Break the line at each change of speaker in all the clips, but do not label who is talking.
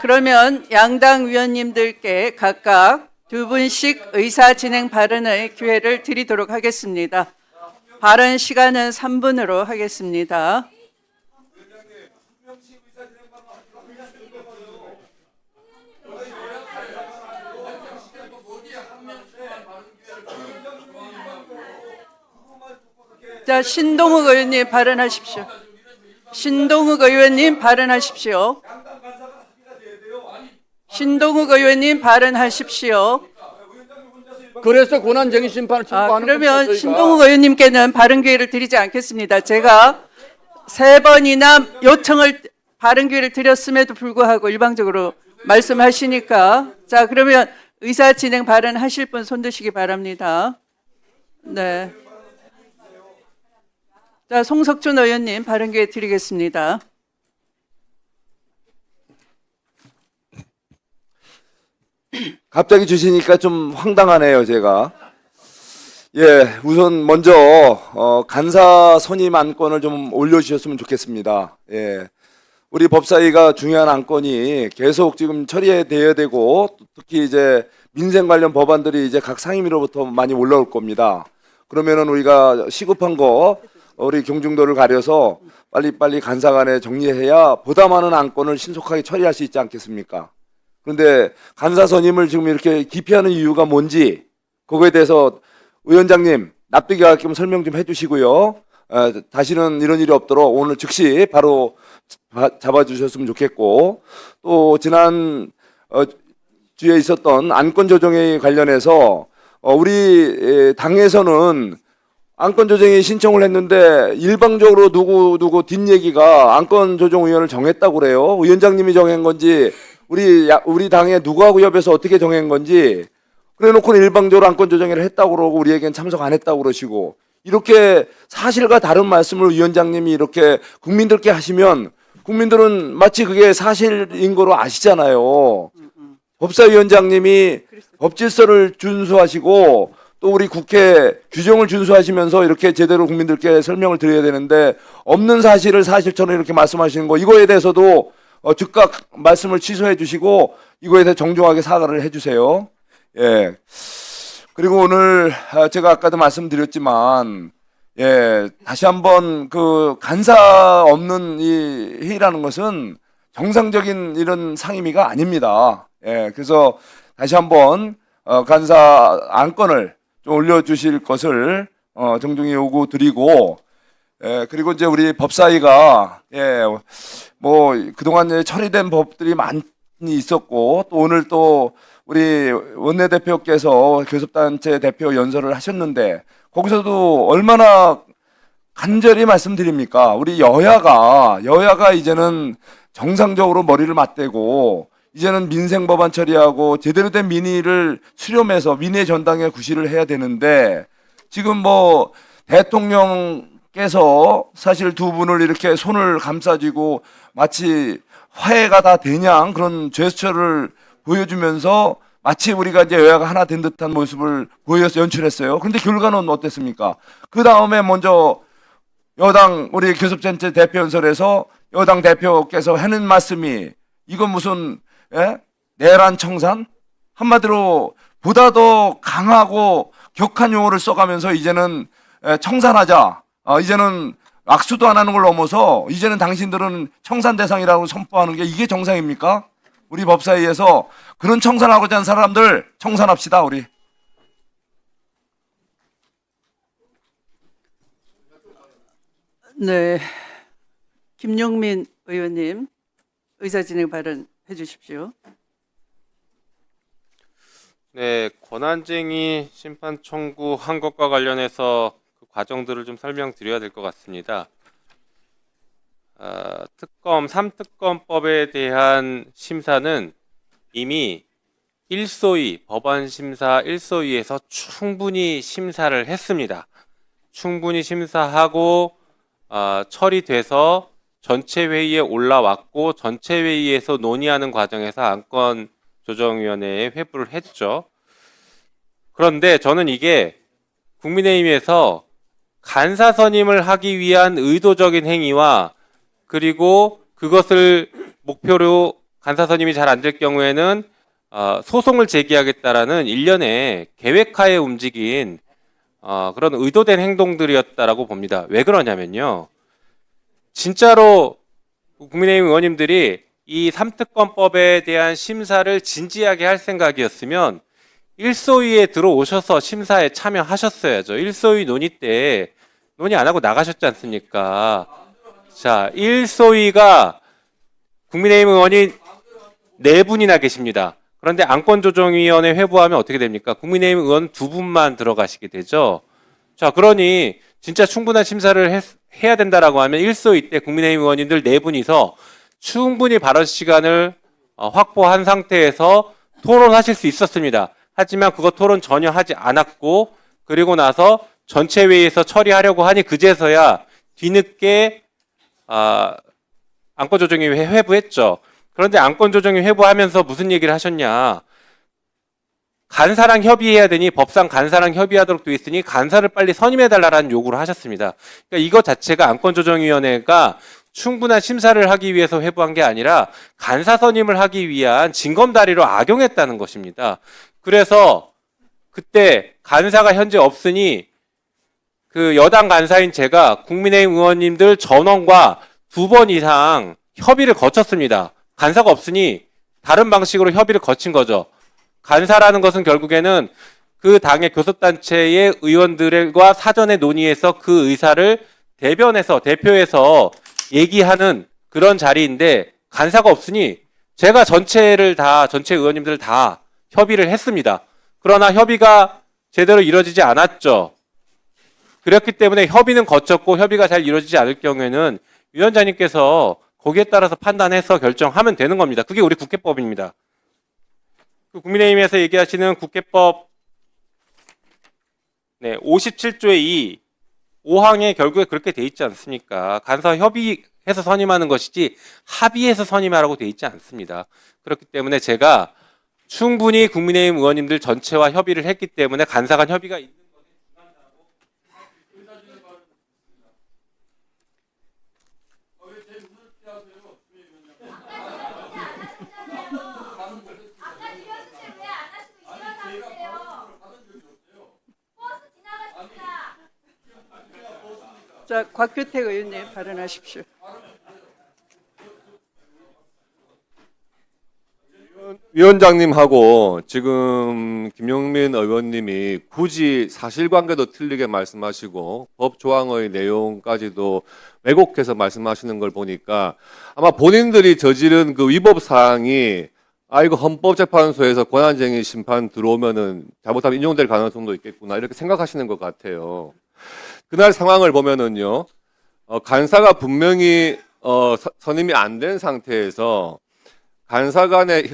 그러면 양당 위원님들께 각각 2분씩 의사 진행 발언의 기회를 드리도록 하겠습니다. 발언 시간은 3분으로 하겠습니다. 자, 신동욱 의원님 발언하십시오. 신동욱 의원님 발언하십시오. 신동욱 의원님 발언하십시오.
그래서 권한쟁의 심판을 청구하는
그러면 신동욱 의원님께는 발언 기회를 드리지 않겠습니다. 제가 3번이나 요청을 발언 기회를 드렸음에도 불구하고 일방적으로 말씀하시니까, 자, 그러면 의사 진행 발언하실 분 손 드시기 바랍니다. 네. 자, 송석준 의원님 발언 기회 드리겠습니다.
갑자기 주시니까 좀 황당하네요, 제가. 예, 우선 먼저 간사 선임 안건을 좀 올려주셨으면 좋겠습니다. 예, 우리 법사위가 중요한 안건이 계속 지금 처리돼야 되고, 특히 이제 민생 관련 법안들이 이제 각 상임위로부터 많이 올라올 겁니다. 그러면은 우리가 시급한 거 우리 경중도를 가려서 빨리빨리 간사간에 정리해야 보다 많은 안건을 신속하게 처리할 수 있지 않겠습니까? 그런데 간사 선임을 지금 이렇게 기피하는 이유가 뭔지 그거에 대해서 위원장님 납득이 갈 겸 설명 좀 해주시고요. 다시는 이런 일이 없도록 오늘 즉시 바로 잡아주셨으면 좋겠고, 또 지난 주에 있었던 안건 조정에 관련해서 우리 당에서는 안건 조정에 신청을 했는데 일방적으로 누구 뒷얘기가 안건 조정위원을 정했다고 그래요. 위원장님이 정한 건지 우리 당에 누구하고 협의해서 어떻게 정한 건지 그래놓고는 일방적으로 안건 조정회를 했다고 그러고 우리에겐 참석 안 했다고 그러시고, 이렇게 사실과 다른 말씀을 위원장님이 이렇게 국민들께 하시면 국민들은 마치 그게 사실인 거로 아시잖아요. 법사위원장님이 법질서를 준수하시고 또 우리 국회 규정을 준수하시면서 이렇게 제대로 국민들께 설명을 드려야 되는데, 없는 사실을 사실처럼 이렇게 말씀하시는 거, 이거에 대해서도 즉각 말씀을 취소해 주시고 이거에 대해 정중하게 사과를 해 주세요. 예. 그리고 오늘 제가 아까도 말씀드렸지만, 예, 다시 한번 그 간사 없는 이 회의라는 것은 정상적인 이런 상임위가 아닙니다. 예, 그래서 다시 한번 간사 안건을 좀 올려주실 것을 정중히 요구드리고, 예, 그리고 이제 우리 법사위가 뭐 그동안 처리된 법들이 많이 있었고, 또 오늘 또 우리 원내대표께서 교섭단체 대표 연설을 하셨는데 거기서도 얼마나 간절히 말씀드립니까? 우리 여야가 이제는 정상적으로 머리를 맞대고 이제는 민생 법안 처리하고 제대로 된 민의를 수렴해서 민의 전당에 구실을 해야 되는데, 지금 뭐 대통령께서 사실 두 분을 이렇게 손을 감싸쥐고 마치 화해가 다 되냐 그런 제스처를 보여주면서 마치 우리가 이제 여야가 하나 된 듯한 모습을 보여서 연출했어요. 그런데 결과는 어땠습니까? 그 다음에 먼저 여당 우리 교섭단체 대표 연설에서 여당 대표께서 하는 말씀이 이건 무슨 내란 청산? 한마디로 보다 더 강하고 격한 용어를 써가면서 이제는 청산하자. 이제는 악수도 안 하는 걸 넘어서 이제는 당신들은 청산 대상이라고 선포하는 게 이게 정상입니까? 우리 법사위에서 그런 청산하고자 하는 사람들 청산합시다, 우리.
네. 김용민 의원님, 의사진행 발언 해주십시오.
네, 권한쟁의 심판 청구한 것과 관련해서 그 과정들을 좀 설명드려야 될 것 같습니다. 특검 3특검법에 대한 심사는 이미 1소위 법원심사 1소위에서 충분히 심사를 했습니다. 충분히 심사하고 처리돼서 전체 회의에 올라왔고 전체 회의에서 논의하는 과정에서 안건조정위원회에 회부를 했죠. 그런데 저는 이게 국민의힘에서 간사 선임을 하기 위한 의도적인 행위와 그리고 그것을 목표로 간사 선임이 잘 안 될 경우에는 소송을 제기하겠다라는 일련의 계획하에 움직인 그런 의도된 행동들이었다라고 봅니다. 왜 그러냐면요. 진짜로 국민의힘 의원님들이 이 삼특검법에 대한 심사를 진지하게 할 생각이었으면 일소위에 들어오셔서 심사에 참여하셨어야죠. 일소위 논의 때 논의 안 하고 나가셨지 않습니까? 자, 일소위가 국민의힘 의원이 4분이나 계십니다. 그런데 안건조정위원회 회부하면 어떻게 됩니까? 국민의힘 의원 2분만 들어가시게 되죠. 자, 그러니 진짜 충분한 심사를 해야 된다라고 하면 일소위 때 국민의힘 의원님들 4분이서 충분히 발언 시간을 확보한 상태에서 토론하실 수 있었습니다. 하지만 그거 토론 전혀 하지 않았고, 그리고 나서 전체 회의에서 처리하려고 하니 그제서야 뒤늦게 안건조정위 회부했죠. 그런데 안건조정위 회부하면서 무슨 얘기를 하셨냐? 간사랑 협의해야 되니 법상 간사랑 협의하도록 되어 있으니 간사를 빨리 선임해달라는 요구를 하셨습니다. 그러니까 이것 자체가 안건조정위원회가 충분한 심사를 하기 위해서 회부한 게 아니라 간사 선임을 하기 위한 징검다리로 악용했다는 것입니다. 그래서 그때 간사가 현재 없으니 그 여당 간사인 제가 국민의힘 의원님들 전원과 2번 이상 협의를 거쳤습니다. 간사가 없으니 다른 방식으로 협의를 거친 거죠. 간사라는 것은 결국에는 그 당의 교섭단체의 의원들과 사전에 논의해서 그 의사를 대표해서 얘기하는 그런 자리인데, 간사가 없으니 제가 전체 의원님들 다 협의를 했습니다. 그러나 협의가 제대로 이루어지지 않았죠. 그렇기 때문에 협의는 거쳤고 협의가 잘 이루어지지 않을 경우에는 위원장님께서 거기에 따라서 판단해서 결정하면 되는 겁니다. 그게 우리 국회법입니다. 국민의힘에서 얘기하시는 국회법 57조의 2 5항에 결국에 그렇게 돼 있지 않습니까? 간사 협의해서 선임하는 것이지 합의해서 선임하라고 돼 있지 않습니다. 그렇기 때문에 제가 충분히 국민의힘 의원님들 전체와 협의를 했기 때문에 간사 간 협의가 있는 것에 중요하다고.
자, 곽규택 의원님 발언하십시오.
위원장님하고 지금 김용민 의원님이 굳이 사실관계도 틀리게 말씀하시고 법 조항의 내용까지도 왜곡해서 말씀하시는 걸 보니까 아마 본인들이 저지른 그 위법 사항이 이거 헌법재판소에서 권한쟁의 심판 들어오면은 잘못하면 인용될 가능성도 있겠구나 이렇게 생각하시는 것 같아요. 그날 상황을 보면은요, 간사가 분명히 선임이 안 된 상태에서 간사 간의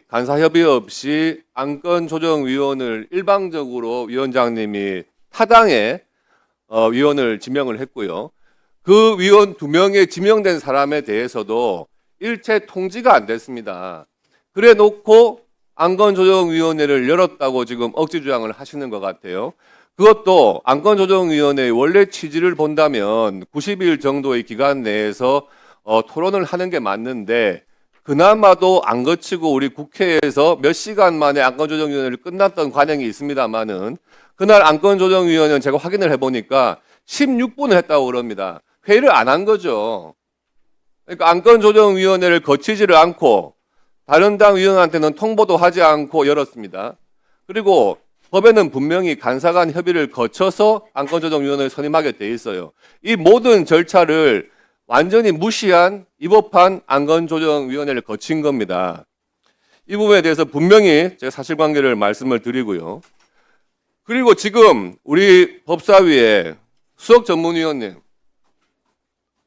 간사 협의 없이 안건조정위원을 일방적으로 위원장님이 타당의 위원을 지명을 했고요. 그 위원 2명에 지명된 사람에 대해서도 일체 통지가 안 됐습니다. 그래 놓고 안건조정위원회를 열었다고 지금 억지 주장을 하시는 것 같아요. 그것도 안건조정위원회의 원래 취지를 본다면 90일 정도의 기간 내에서 토론을 하는 게 맞는데 그나마도 안 거치고 우리 국회에서 몇 시간 만에 안건조정위원회를 끝났던 관행이 있습니다만은 그날 안건조정위원회는 제가 확인을 해보니까 16분을 했다고 그럽니다. 회의를 안 한 거죠. 그러니까 안건조정위원회를 거치지를 않고 다른 당 위원한테는 통보도 하지 않고 열었습니다. 그리고 법에는 분명히 간사 간 협의를 거쳐서 안건조정위원회를 선임하게 돼 있어요. 이 모든 절차를 완전히 무시한 위법한 안건조정위원회를 거친 겁니다. 이 부분에 대해서 분명히 제가 사실관계를 말씀을 드리고요. 그리고 지금 우리 법사위에 수석전문위원님,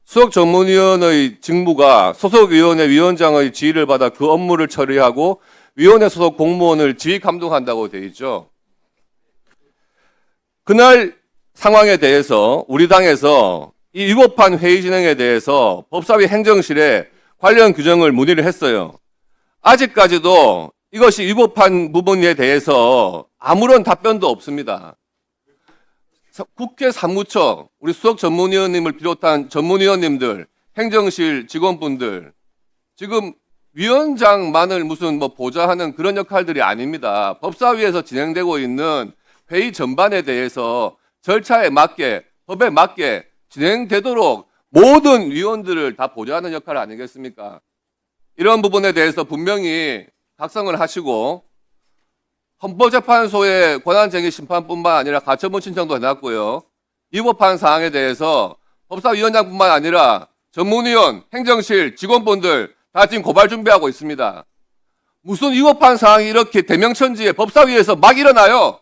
수석전문위원의 직무가 소속위원회 위원장의 지휘를 받아 그 업무를 처리하고 위원회 소속 공무원을 지휘 감독한다고 돼 있죠. 그날 상황에 대해서 우리 당에서 이 위법한 회의 진행에 대해서 법사위 행정실에 관련 규정을 문의를 했어요. 아직까지도 이것이 위법한 부분에 대해서 아무런 답변도 없습니다. 국회 사무처, 우리 수석 전문위원님을 비롯한 전문위원님들, 행정실 직원분들, 지금 위원장만을 무슨 뭐 보좌하는 그런 역할들이 아닙니다. 법사위에서 진행되고 있는 회의 전반에 대해서 절차에 맞게, 법에 맞게 진행되도록 모든 위원들을 다 보좌하는 역할 아니겠습니까? 이런 부분에 대해서 분명히 각성을 하시고 헌법재판소의 권한쟁의 심판뿐만 아니라 가처분 신청도 해놨고요. 위법한 사항에 대해서 법사위원장뿐만 아니라 전문위원, 행정실, 직원분들 다 지금 고발 준비하고 있습니다. 무슨 위법한 사항이 이렇게 대명천지에 법사위에서 막 일어나요?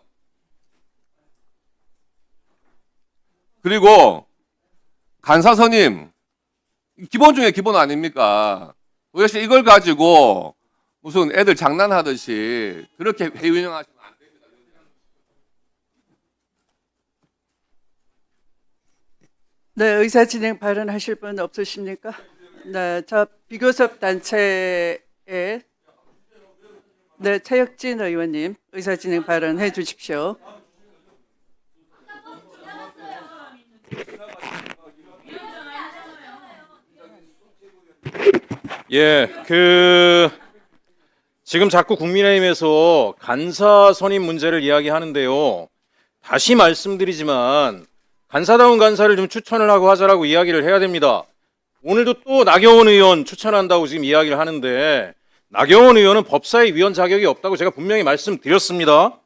그리고 간사선임, 기본 중에 기본 아닙니까? 도대체 이걸 가지고 무슨 애들 장난하듯이 그렇게 회의 운영하시면 안 됩니다.
네, 의사 진행 발언하실 분 없으십니까? 네, 저 비교섭 단체의 네, 최혁진 의원님 의사 진행 발언해 주십시오.
예, 지금 자꾸 국민의힘에서 간사 선임 문제를 이야기하는데요. 다시 말씀드리지만 간사다운 간사를 좀 추천을 하고 하자라고 이야기를 해야 됩니다. 오늘도 또 나경원 의원 추천한다고 지금 이야기를 하는데 나경원 의원은 법사위 위원 자격이 없다고 제가 분명히 말씀드렸습니다.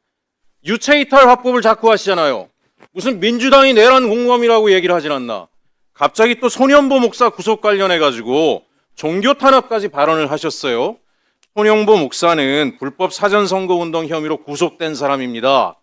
유체이탈 화법을 자꾸 하시잖아요. 무슨 민주당이 내란 공범이라고 얘기를 하진 않나. 갑자기 또 손현보 목사 구속 관련해가지고 종교 탄압까지 발언을 하셨어요. 손영보 목사는 불법 사전선거운동 혐의로 구속된 사람입니다.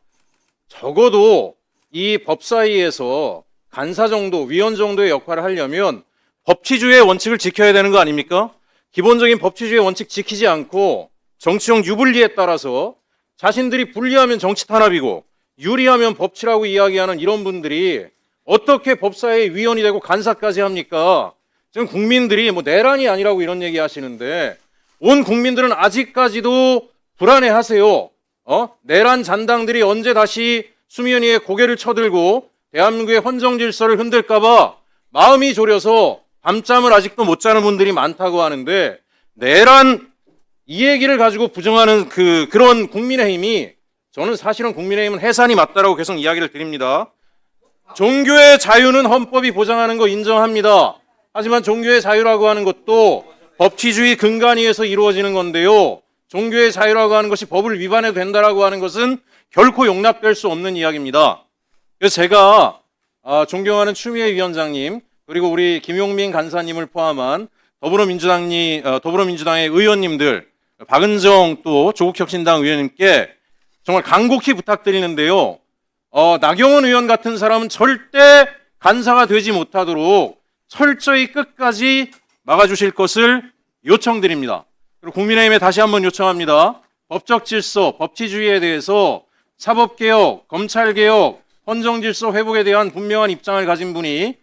적어도 이 법사위에서 간사 정도, 위원 정도의 역할을 하려면 법치주의의 원칙을 지켜야 되는 거 아닙니까? 기본적인 법치주의의 원칙 지키지 않고 정치적 유불리에 따라서 자신들이 불리하면 정치 탄압이고 유리하면 법치라고 이야기하는 이런 분들이 어떻게 법사위의 위원이 되고 간사까지 합니까? 지금 국민들이 뭐 내란이 아니라고 이런 얘기 하시는데 온 국민들은 아직까지도 불안해하세요. 내란 잔당들이 언제 다시 수면 위에 고개를 쳐들고 대한민국의 헌정 질서를 흔들까봐 마음이 졸여서 밤잠을 아직도 못 자는 분들이 많다고 하는데 내란 이 얘기를 가지고 부정하는 그런 국민의힘이 저는 사실은 국민의힘은 해산이 맞다라고 계속 이야기를 드립니다. 종교의 자유는 헌법이 보장하는 거 인정합니다. 하지만 종교의 자유라고 하는 것도 법치주의 근간위에서 이루어지는 건데요. 종교의 자유라고 하는 것이 법을 위반해도 된다라고 하는 것은 결코 용납될 수 없는 이야기입니다. 그래서 제가 존경하는 추미애 위원장님 그리고 우리 김용민 간사님을 포함한 더불어민주당의 의원님들 박은정 또 조국혁신당 의원님께 정말 간곡히 부탁드리는데요. 나경원 의원 같은 사람은 절대 간사가 되지 못하도록 철저히 끝까지 막아주실 것을 요청드립니다. 그리고 국민의힘에 다시 한번 요청합니다. 법적 질서, 법치주의에 대해서 사법개혁, 검찰개혁, 헌정질서 회복에 대한 분명한 입장을 가진 분이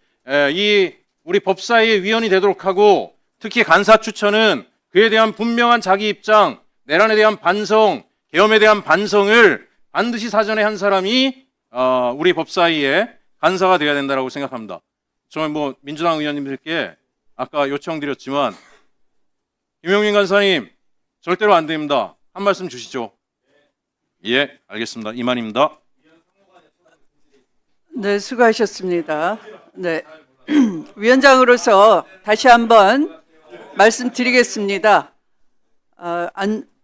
우리 법사위의 위원이 되도록 하고 특히 간사 추천은 그에 대한 분명한 자기 입장, 내란에 대한 반성, 계엄에 대한 반성을 반드시 사전에 한 사람이 우리 법사위의 간사가 되어야 된다고 생각합니다. 저는 민주당 의원님들께 아까 요청드렸지만 김용민 간사님 절대로 안 됩니다. 한 말씀 주시죠. 예, 알겠습니다. 이만입니다. 네,
수고하셨습니다. 네, 위원장으로서 다시 한번 말씀드리겠습니다.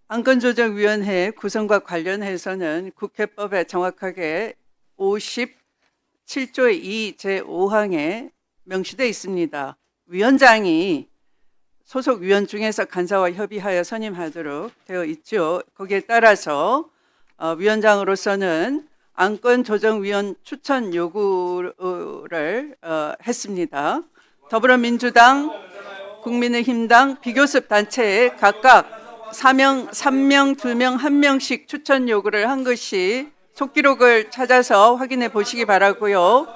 안건조정위원회 구성과 관련해서는 국회법에 정확하게 57조의 2 제5항에 명시되어 있습니다. 위원장이 소속 위원 중에서 간사와 협의하여 선임하도록 되어 있죠. 거기에 따라서 위원장으로서는 안건조정위원 추천 요구를 했습니다. 더불어민주당, 국민의힘당, 비교섭 단체에 각각 3명, 2명, 1명씩 추천 요구를 한 것이 속기록을 찾아서 확인해 보시기 바라고요.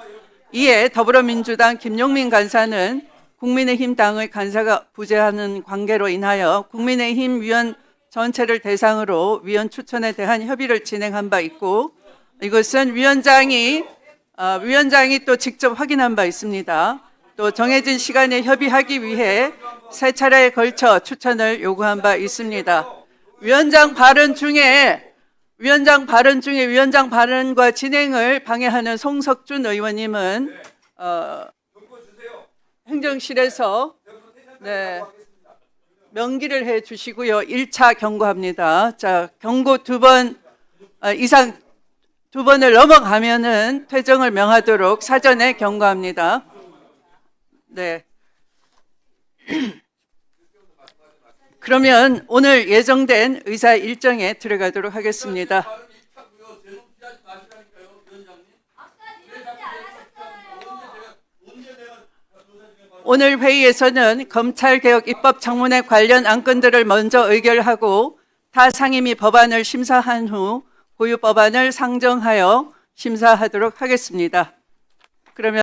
이에 더불어민주당 김용민 간사는 국민의힘 당의 간사가 부재하는 관계로 인하여 국민의힘 위원 전체를 대상으로 위원 추천에 대한 협의를 진행한 바 있고 이것은 위원장이 또 직접 확인한 바 있습니다. 또 정해진 시간에 협의하기 위해 세 차례에 걸쳐 추천을 요구한 바 있습니다. 위원장 발언 중에 위원장 발언과 진행을 방해하는 송석준 의원님은 행정실에서 명기를 해 주시고요. 1차 경고합니다. 자, 경고 2번 이상 2번을 넘어가면은 퇴정을 명하도록 사전에 경고합니다. 네. 그러면 오늘 예정된 의사 일정에 들어가도록 하겠습니다. 오늘 회의에서는 검찰개혁 입법 청문회 관련 안건들을 먼저 의결하고 타 상임위 법안을 심사한 후 고유 법안을 상정하여 심사하도록 하겠습니다. 그러면